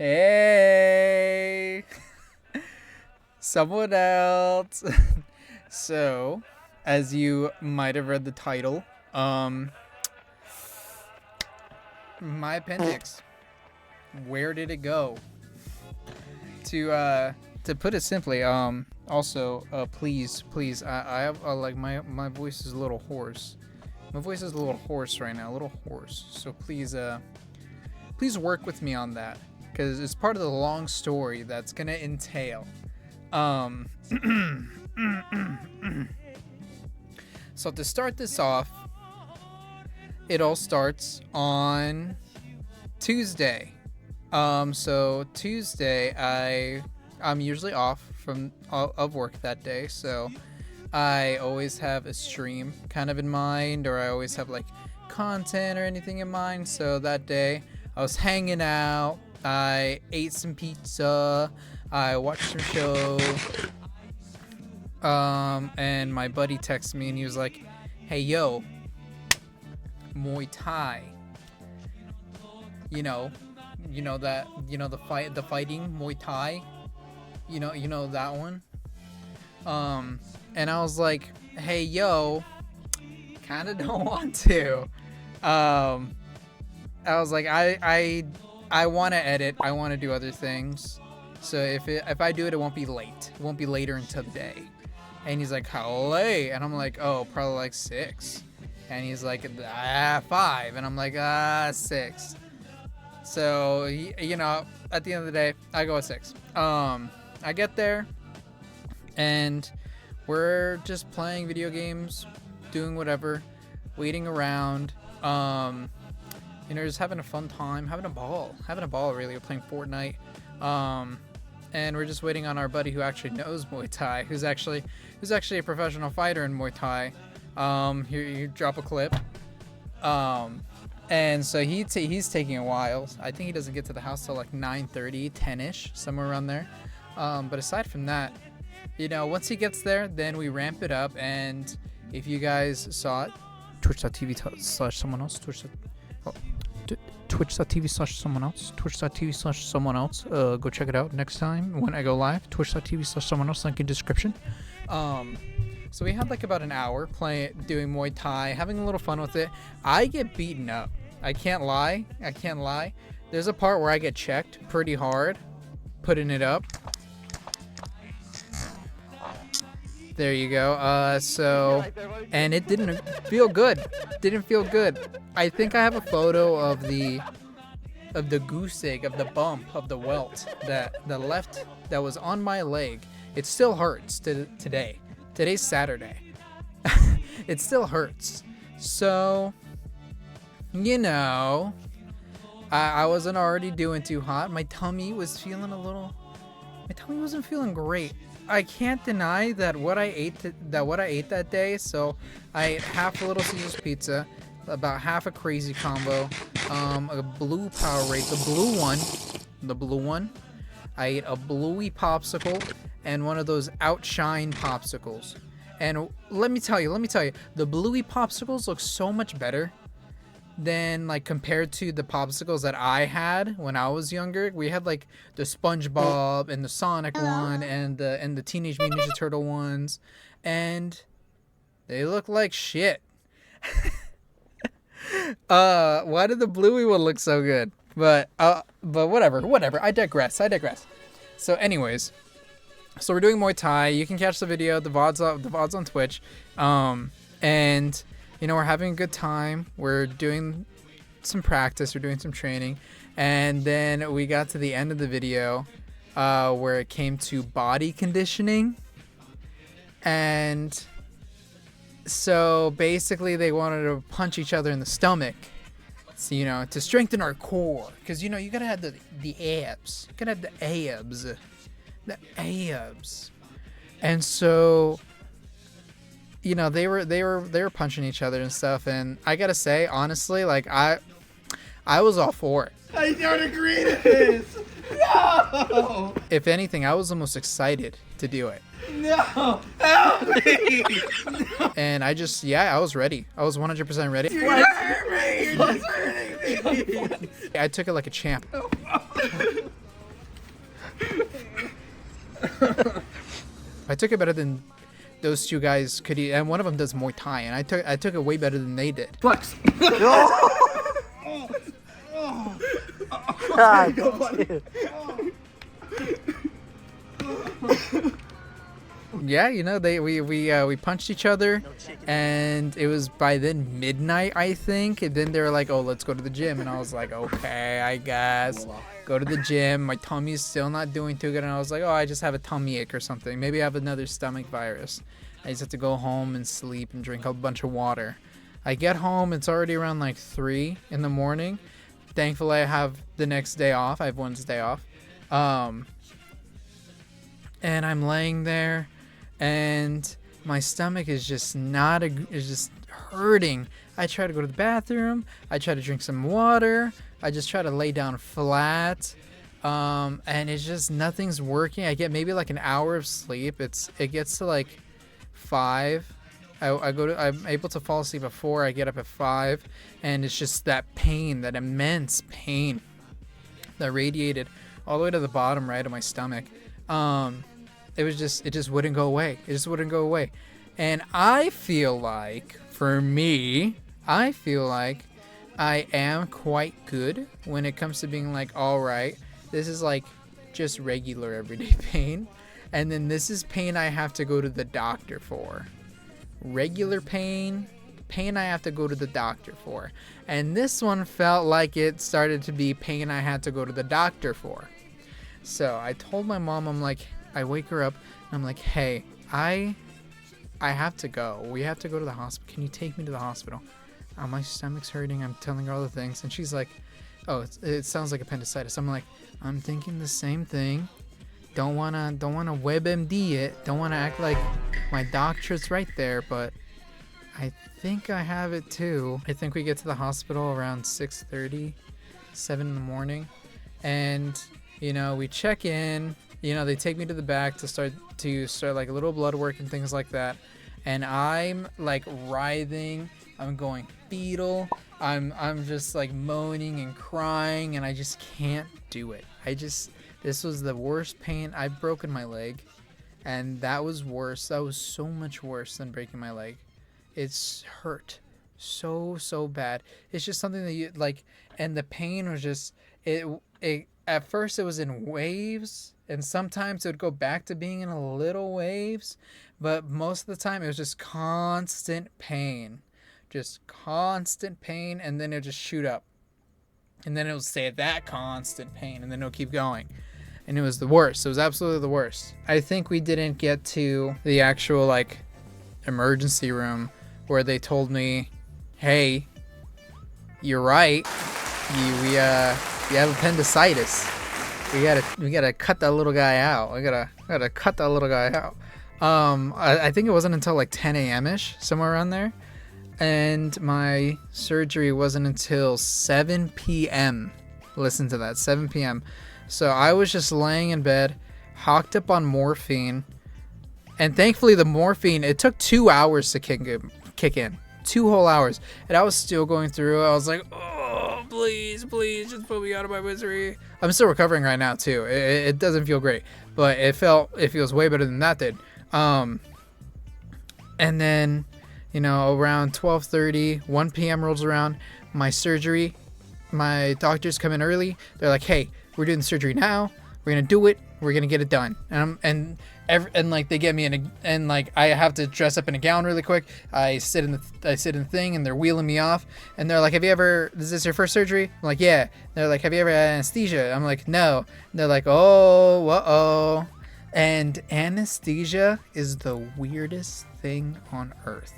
Hey, someone else. So, as you might have read the title, my appendix. Where did it go? To put it simply, also, please, I have like my voice is a little hoarse. My voice is a little hoarse right now, a little hoarse. So please work with me on that, because it's part of the long story that's gonna entail. So to start this off, it all starts on Tuesday. So Tuesday, I'm usually off of work that day, so I always have a stream kind of in mind, or I always have like content or anything in mind. So that day I was hanging out, I ate some pizza, I watched some show, and my buddy texted me and he was like, "Hey yo, Muay Thai. You know the fighting Muay Thai. You know that one." And I was like, "Hey yo, kind of don't want to." I was like, I want to edit. I want to do other things. So if I do it, it won't be late. It won't be later into the day. And he's like, "How late?" And I'm like, "Oh, probably like 6." And he's like, 5. And I'm like, 6. So, at the end of the day, I go at 6. I get there, and we're just playing video games, doing whatever, waiting around, just having a fun time, having a ball, really. We're playing Fortnite, and we're just waiting on our buddy who actually knows Muay Thai, who's actually a professional fighter in Muay Thai. Here, you drop a clip. And so he's taking a while. I think he doesn't get to the house till like 9:30, 10ish, somewhere around there. But aside from that, once he gets there, then we ramp it up. And if you guys saw it, twitch.tv/someone else, twitch.tv/someone else, go check it out next time when I go live, twitch.tv/someone else, link in description. So we had like about an hour doing Muay Thai, having a little fun with it. I get beaten up. I can't lie. There's a part where I get checked pretty hard, putting it up. There you go. And it didn't feel good. I think I have a photo of the goose egg, of the bump, of the welt that was on my leg. It still hurts today. Today's Saturday. It still hurts. So, I wasn't already doing too hot. My tummy wasn't feeling great. I can't deny that what I ate that day. So I ate half a Little Caesars pizza, about half a Crazy Combo, a blue Powerade, the blue one. I ate a Bluey popsicle and one of those Outshine popsicles. And let me tell you, the Bluey popsicles look so much better than like compared to the popsicles that I had when I was younger. We had like the SpongeBob and the Sonic one and the Teenage Mutant Ninja Turtle ones, and they look like shit. Why did the Bluey one look so good? But whatever. I digress. So anyways, so we're doing Muay Thai. You can catch the video, the VODs on Twitch. And we're having a good time. We're doing some practice, we're doing some training. And then we got to the end of the video, where it came to body conditioning. And so basically they wanted to punch each other in the stomach. So, to strengthen our core, because you gotta have the abs. You gotta have the abs. And so, they were punching each other and stuff. And I gotta say, honestly, like I was all for it. I don't agree to this. No. If anything, I was almost excited to do it. No, help me. No. And I was ready. I was 100% ready. You're hurting me. You're just hurting me. I took it like a champ. I took it better than those two guys could eat, and one of them does Muay Thai, and I took it way better than they did. Flex. God, dude. Yeah, you know, we punched each other, and it was by then midnight, I think. And then they were like, "Oh, let's go to the gym," and I was like, "Okay, I guess." Go to the gym. My tummy's still not doing too good, and I was like, "Oh, I just have a tummy ache or something. Maybe I have another stomach virus." I just have to go home and sleep and drink a bunch of water. I get home, it's already around like 3 in the morning. Thankfully, I have the next day off. I have Wednesday off. And I'm laying there, and my stomach is just is just hurting. I try to go to the bathroom. I try to drink some water. I just try to lay down flat. And it's just nothing's working. I get maybe like an hour of sleep. It gets to like 5. I'm able to fall asleep at 4. I get up at 5, and it's just that pain, that immense pain that radiated all the way to the bottom right of my stomach. It just wouldn't go away. It just wouldn't go away. And I feel like, for me, I am quite good when it comes to being like, all right, this is like just regular everyday pain. And then this is pain I have to go to the doctor for. Regular pain I have to go to the doctor for. And this one felt like it started to be pain I had to go to the doctor for. So I told my mom, I'm like, I wake her up, and I'm like, hey, I have to go. We have to go to the hospital. Can you take me to the hospital? My stomach's hurting. I'm telling her all the things. And she's like, oh, it sounds like appendicitis. I'm like, I'm thinking the same thing. Don't wanna WebMD it. Don't wanna act like my doctor's right there, but I think I have it too. I think we get to the hospital around 6:30, 7 in the morning, and you know, we check in. You know, they take me to the back to start like a little blood work and things like that. And I'm like writhing. I'm going fetal. I'm just like moaning and crying, and I just can't do it. This was the worst pain. I've broken my leg, and that was worse. That was so much worse than breaking my leg. It's hurt so bad. It's just something that you like, and the pain was just it at first it was in waves, and sometimes it would go back to being in a little waves, but most of the time it was just constant pain. Just constant pain, and then it would just shoot up. And then it would stay at that constant pain, and then it would keep going. And it was the worst. It was absolutely the worst. I think we didn't get to the actual like emergency room where they told me, hey, you're right. You have appendicitis. We gotta cut that little guy out. We gotta cut that little guy out. I think it wasn't until like 10 a.m.-ish, somewhere around there. And my surgery wasn't until 7 p.m. Listen to that, 7 p.m. So I was just laying in bed, hocked up on morphine. And thankfully the morphine, it took 2 hours to kick in. 2 whole hours. And I was still going through it. I was like, oh, please, just put me out of my misery. I'm still recovering right now too. It doesn't feel great. But it feels way better than that did. And then, you know, around 12:30, 1 p.m. rolls around, my surgery, my doctors come in early. They're like, hey, we're doing the surgery now. We're going to do it. We're going to get it done. And like they get me in and like I have to dress up in a gown really quick. I sit in the thing, and they're wheeling me off, and they're like, is this your first surgery? I'm like, yeah. They're like, have you ever had anesthesia? I'm like, no. And they're like, oh, uh-oh. And anesthesia is the weirdest thing on earth.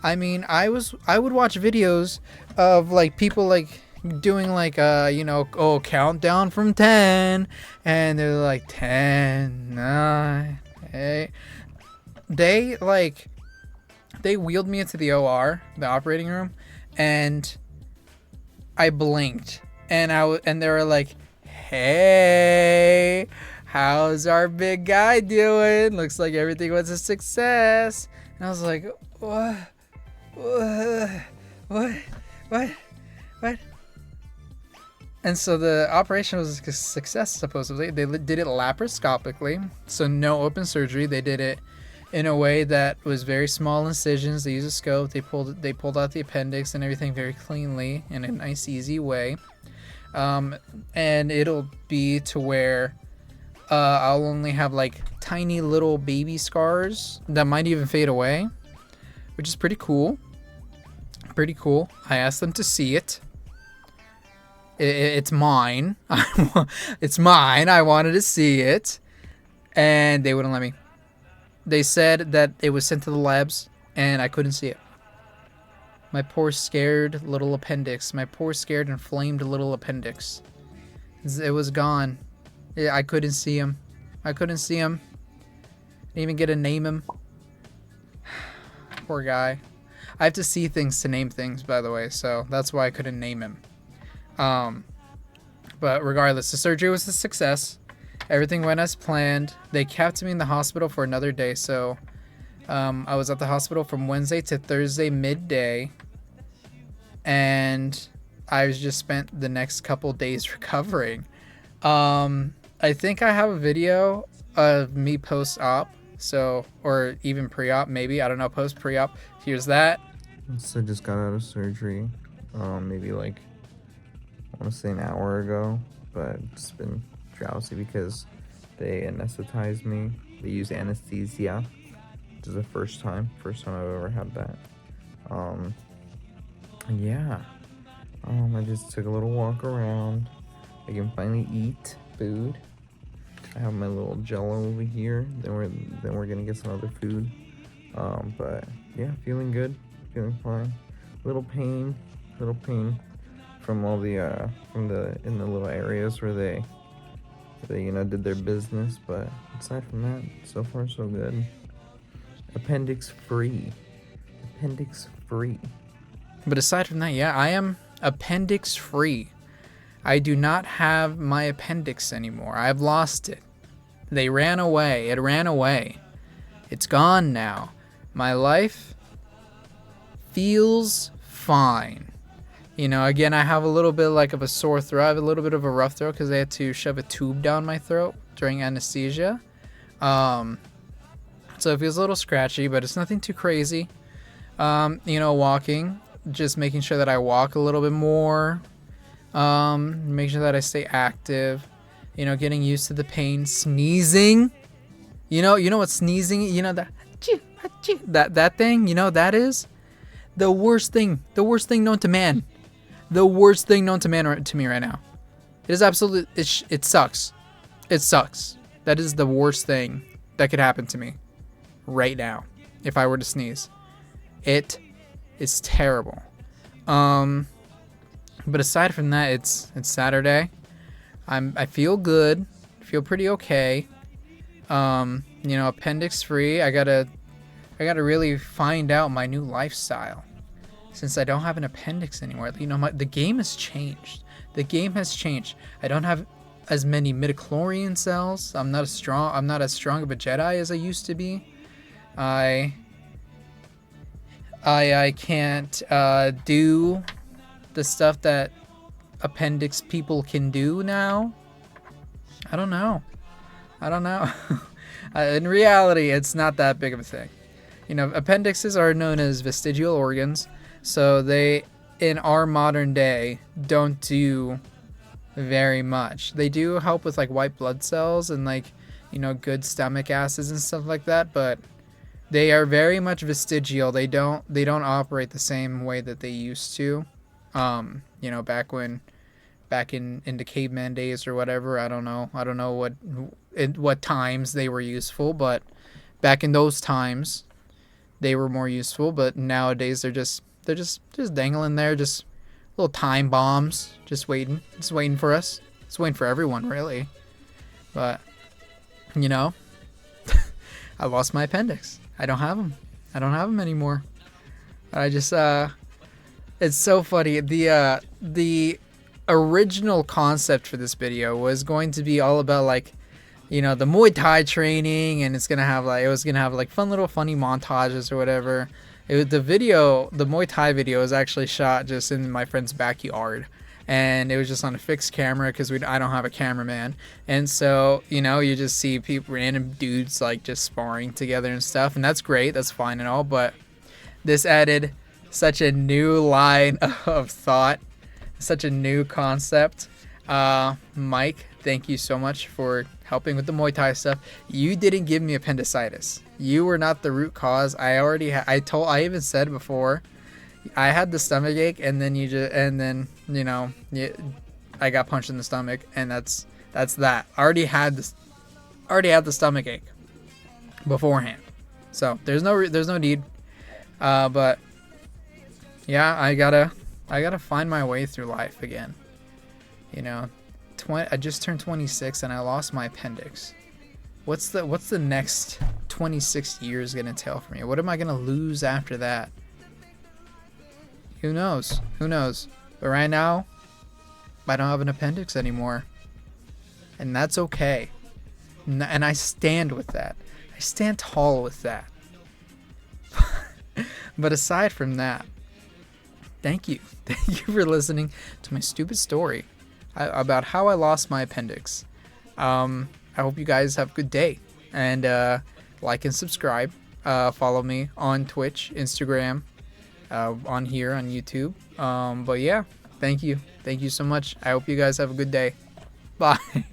I mean, I would watch videos of like people like doing like countdown from 10, and they're like 10, 9, 8. They wheeled me into the OR, the operating room, and I blinked, and they were like, hey, how's our big guy doing? Looks like everything was a success. And I was like, what? And so the operation was a success, supposedly. They did it laparoscopically, so no open surgery. They did it in a way that was very small incisions. They used a scope. They pulled out the appendix and everything very cleanly in a nice, easy way. And it'll be to where I'll only have like tiny little baby scars that might even fade away, which is pretty cool. Pretty cool. I asked them to see it. It's mine. It's mine. I wanted to see it, and they wouldn't let me. They said that it was sent to the labs, and I couldn't see it. My poor scared little appendix. My poor scared inflamed little appendix. It was gone. I couldn't see him. I couldn't see him. Didn't even get to name him. Poor guy. I have to see things to name things, by the way, so that's why I couldn't name him. But regardless, the surgery was a success. Everything went as planned. They kept me in the hospital for another day, so I was at the hospital from Wednesday to Thursday midday, and I just spent the next couple days recovering. I think I have a video of me post-op, so, or even pre-op, maybe, I don't know, post-pre-op. Here's that. So just got out of surgery, maybe like, I want to say an hour ago, but it's been drowsy because they anesthetized me. They used anesthesia, which is the first time I've ever had that. Yeah. I just took a little walk around. I can finally eat food. I have my little Jello over here. Then we're gonna get some other food. But yeah, feeling good, feeling fine. Little pain from all the in the little areas where they did their business. But aside from that, so far so good. Appendix free. But aside from that, yeah, I am appendix free. I do not have my appendix anymore. I've lost it. They ran away. It ran away. It's gone now. My life feels fine. Again, I have a little bit like of a sore throat. I have a little bit of a rough throat because they had to shove a tube down my throat during anesthesia. So it feels a little scratchy, but it's nothing too crazy. Walking, just making sure that I walk a little bit more. Make sure that I stay active. Getting used to the pain. Sneezing. You know what sneezing? That thing. That is the worst thing. The worst thing known to man. The worst thing known to man to me right now. It is absolutely. It sucks. It sucks. That is the worst thing that could happen to me right now if I were to sneeze. It is terrible. But aside from that, it's Saturday. I feel good. Feel pretty okay. Appendix free. I gotta really find out my new lifestyle, since I don't have an appendix anymore. The game has changed. The game has changed. I don't have as many midichlorian cells. I'm not as strong of a Jedi as I used to be. I can't do the stuff that appendix people can do now. I don't know. In reality, it's not that big of a thing. Appendixes are known as vestigial organs, so they, in our modern day, don't do very much. They do help with like white blood cells and good stomach acids and stuff like that, but they are very much vestigial. They don't operate the same way that they used to. Back in the caveman days or whatever. I don't know what times they were useful, but back in those times they were more useful. But nowadays they're just dangling there, just little time bombs, just waiting for us. It's waiting for everyone, really. But I lost my appendix. I don't have them anymore. I just it's so funny. The original concept for this video was going to be all about the Muay Thai training, and it was gonna have fun little funny montages or whatever. The Muay Thai video was actually shot just in my friend's backyard, and it was just on a fixed camera because I don't have a cameraman, and so you know you just see people, random dudes like just sparring together and stuff, and that's great, that's fine and all, but this added such a new line of thought, such a new concept. Mike, thank you so much for helping with the Muay Thai stuff. You didn't give me appendicitis. You were not the root cause. I already I even said before, I had the stomach ache, and then I got punched in the stomach, and that's that. I already had the stomach ache beforehand. So there's no need. But yeah, I gotta find my way through life again. You know, I just turned 26 and I lost my appendix. What's the next 26 years gonna tell for me? What am I gonna lose after that? Who knows? But right now, I don't have an appendix anymore, and that's okay. And I stand with that. I stand tall with that. But aside from that, thank you for listening to my stupid story about how I lost my appendix. I hope you guys have a good day, and like and subscribe. Follow me on Twitch, Instagram, on here on YouTube. But yeah, thank you so much. I hope you guys have a good day. Bye.